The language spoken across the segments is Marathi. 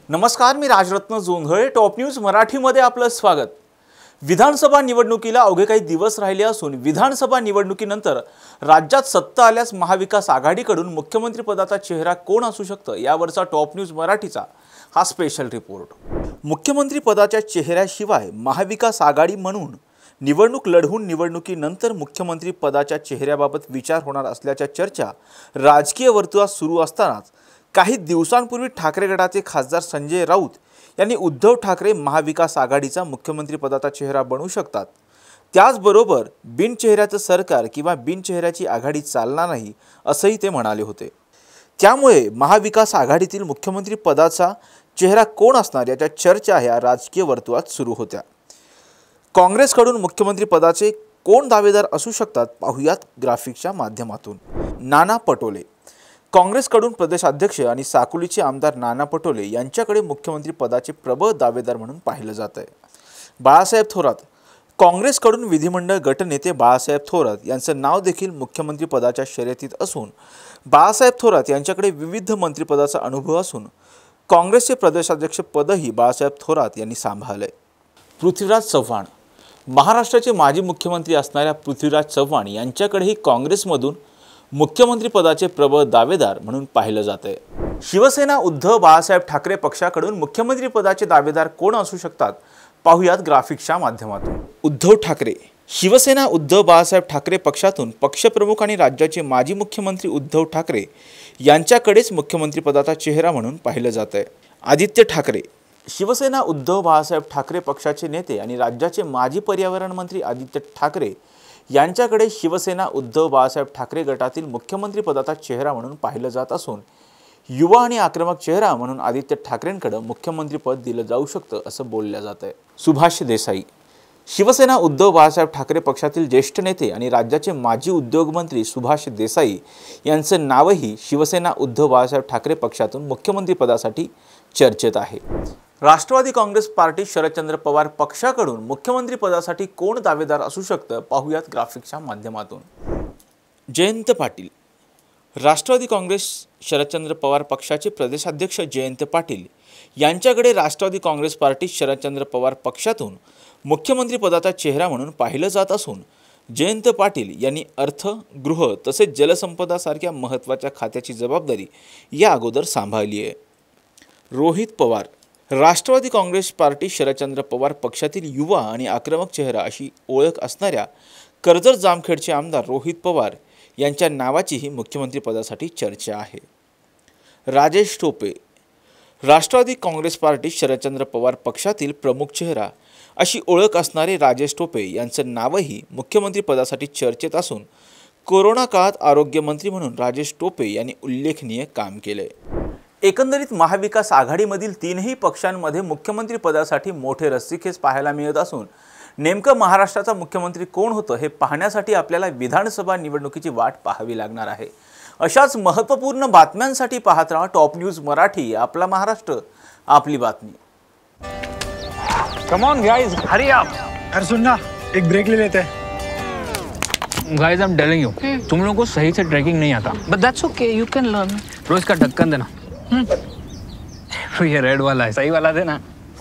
नमस्कार, मी राजरत्न जोंधळे. टॉप न्यूज मराठीमध्ये आपलं स्वागत. विधानसभा निवडणुकीला अवघे काही दिवस राहिले असून विधानसभा निवडणुकीनंतर राज्यात सत्ता आल्यास महाविकास आघाडीकडून मुख्यमंत्री पदाचा चेहरा कोण असू शकतं यावरचा टॉप न्यूज मराठीचा हा स्पेशल रिपोर्ट. मुख्यमंत्री पदाच्या चेहऱ्याशिवाय महाविकास आघाडी म्हणून निवडणूक लढवून निवडणुकीनंतर मुख्यमंत्री पदाच्या चेहऱ्याबाबत विचार होणार असल्याच्या चर्चा राजकीय वर्तुळात सुरू असतानाच काही दिवसांपूर्वी ठाकरे गटाचे खासदार संजय राऊत यांनी उद्धव ठाकरे महाविकास आघाडीचा मुख्यमंत्री पदाचा चेहरा बनू शकतात. त्याचबरोबर बिनचेहऱ्याचं सरकार किंवा बिनचेहऱ्याची आघाडी चालणार नाही असंही ते म्हणाले होते. त्यामुळे महाविकास आघाडीतील मुख्यमंत्री पदाचा चेहरा कोण असणार याच्या चर्चा ह्या राजकीय वर्तुळात सुरू होत्या. काँग्रेसकडून मुख्यमंत्री पदाचे कोण दावेदार असू शकतात पाहूयात ग्राफिकच्या माध्यमातून. नाना पटोले. काँग्रेसकडून प्रदेशाध्यक्ष आणि साकोलीचे आमदार नाना पटोले यांच्याकडे मुख्यमंत्री पदाचे प्रबळ दावेदार म्हणून पाहिलं जात आहे. बाळासाहेब थोरात. काँग्रेसकडून विधिमंडळ गटनेते बाळासाहेब थोरात यांचं नाव देखील मुख्यमंत्री पदाच्या शर्यतीत असून बाळासाहेब थोरात यांच्याकडे विविध मंत्रिपदाचा अनुभव असून काँग्रेसचे प्रदेशाध्यक्ष पदही बाळासाहेब थोरात यांनी सांभाळले. पृथ्वीराज चव्हाण. महाराष्ट्राचे माजी मुख्यमंत्री असणाऱ्या पृथ्वीराज चव्हाण यांच्याकडेही काँग्रेसमधून मुख्यमंत्री पदाचे प्रबळ दावेदार म्हणून पाहिलं जाते. शिवसेना उद्धव बाळासाहेब ठाकरे पक्षाकडून मुख्यमंत्री पदाचे दावेदार कोण असू शकतात पाहूयात ग्राफिकच्या माध्यमातून. उद्धव ठाकरे. शिवसेना उद्धव बाळासाहेब ठाकरे पक्षातून पक्षप्रमुख आणि राज्याचे माजी मुख्यमंत्री उद्धव ठाकरे यांच्याकडेच मुख्यमंत्री पदाचा चेहरा म्हणून पाहिलं जात आहे. आदित्य ठाकरे. शिवसेना उद्धव बाळासाहेब ठाकरे पक्षाचे नेते आणि राज्याचे माजी पर्यावरण मंत्री आदित्य ठाकरे यांच्याकडे शिवसेना उद्धव बाळासाहेब ठाकरे गटातील मुख्यमंत्री पदाचा चेहरा म्हणून पाहिलं जात असून युवा आणि आक्रमक चेहरा म्हणून आदित्य ठाकरेंकडे मुख्यमंत्री पद दिलं जाऊ शकतं असं बोललं जात आहे. सुभाष देसाई. शिवसेना उद्धव बाळासाहेब ठाकरे पक्षातील ज्येष्ठ नेते आणि राज्याचे माजी उद्योगमंत्री सुभाष देसाई यांचं नावही शिवसेना उद्धव बाळासाहेब ठाकरे पक्षातून मुख्यमंत्री पदासाठी चर्चेत आहे. राष्ट्रवादी काँग्रेस पार्टी शरदचंद्र पवार पक्षाकडून मुख्यमंत्री पदासाठी कोण दावेदार असू शकतं पाहूयात ग्राफिकच्या माध्यमातून. जयंत पाटील. राष्ट्रवादी काँग्रेस शरदचंद्र पवार पक्षाचे प्रदेशाध्यक्ष जयंत पाटील यांच्याकडे राष्ट्रवादी काँग्रेस पार्टी शरदचंद्र पवार पक्षातून मुख्यमंत्री पदाचा चेहरा म्हणून पाहिलं जात असून जयंत पाटील यांनी अर्थ, गृह तसेच जलसंपदा सारख्या महत्त्वाच्या खात्याची जबाबदारी या अगोदर सांभाळली आहे. रोहित पवार. राष्ट्रवादी काँग्रेस पार्टी शरदचंद्र पवार पक्षातील युवा आणि आक्रमक चेहरा अशी ओळख असणाऱ्या कर्जत जामखेडचे आमदार रोहित पवार यांच्या नावाचीही मुख्यमंत्री पदासाठी चर्चा आहे. राजेश टोपे. राष्ट्रवादी काँग्रेस पार्टी शरदचंद्र पवार पक्षातील प्रमुख चेहरा अशी ओळख असणारे राजेश टोपे यांचं नावही मुख्यमंत्री पदासाठी चर्चेत असून कोरोना काळात आरोग्यमंत्री म्हणून राजेश टोपे यांनी उल्लेखनीय काम केले. एकंदरीत महाविकास आघाडीमधील तीनही पक्षांमध्ये मुख्यमंत्री पदासाठी मोठे रस्सीखेच पाहायला मिळत असून नेमकं महाराष्ट्राचा मुख्यमंत्री कोण होतं हे पाहण्यासाठी आपल्याला विधानसभा निवडणुकीची वाट पाहावी लागणार आहे. अशाच महत्त्वपूर्ण बातम्यांसाठी पाहत राहा टॉप न्यूज मराठी. आपला महाराष्ट्र, आपली बातमी. Come on guys, hurry up. अरे सुन ना, एक ब्रेक ले लेते हैं. Guys, I'm telling you, तुम लोगों को सही से ट्रैकिंग नहीं आता. But that's okay, you can learn. रोज का ढक्कन देना. ये रेड वाला है, सही वाला देना.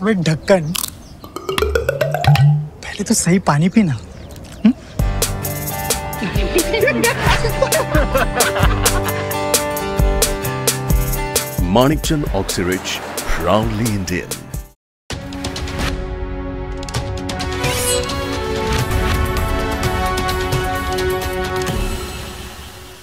अबे ढक्कन, पहले तो सही पानी पीना. Manikchand Oxyrich, proudly Indian.